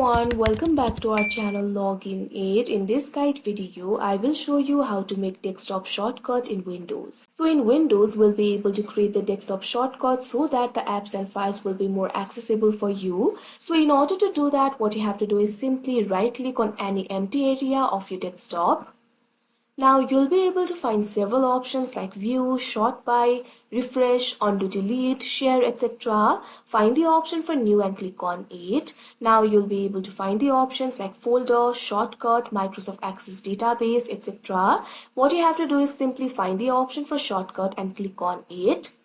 everyone, welcome back to our channel Login Aid. In this guide video, I will show you how to make desktop shortcut in Windows. So in Windows, we'll be able to create the desktop shortcut so that the apps and files will be more accessible for you. So in order to do that, what you have to do is simply right click on any empty area of your desktop. Now you'll be able to find several options like view, sort by, refresh, undo, delete, share, etc. Find the option for new and click on it. Now you'll be able to find the options like folder, shortcut, Microsoft Access database, etc. What you have to do is simply find the option for shortcut and click on it.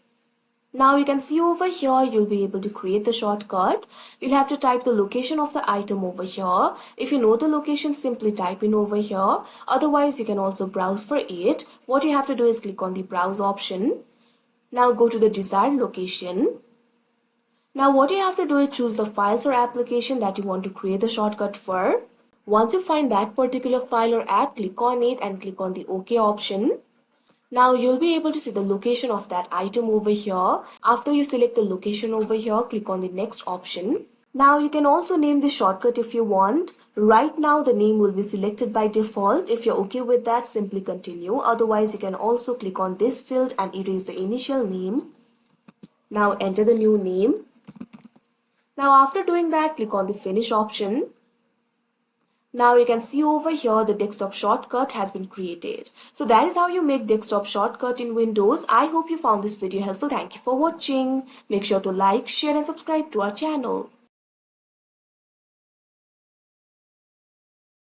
Now you can see over here, you'll be able to create the shortcut. You'll have to type the location of the item over here. If you know the location, simply type in over here. Otherwise, you can also browse for it. What you have to do is click on the browse option. Now go to the desired location. Now what you have to do is choose the files or application that you want to create the shortcut for. Once you find that particular file or app, click on it and click on the OK option. Now you'll be able to see the location of that item over here. After you select the location over here, click on the next option. Now you can also name the shortcut if you want. Right now the name will be selected by default. If you're okay with that, simply continue. Otherwise you can also click on this field and erase the initial name. Now enter the new name. Now after doing that, click on the finish option. Now you can see over here the desktop shortcut has been created. So that is how you make desktop shortcut in Windows. I hope you found this video helpful. Thank you for watching. Make sure to like, share and subscribe to our channel.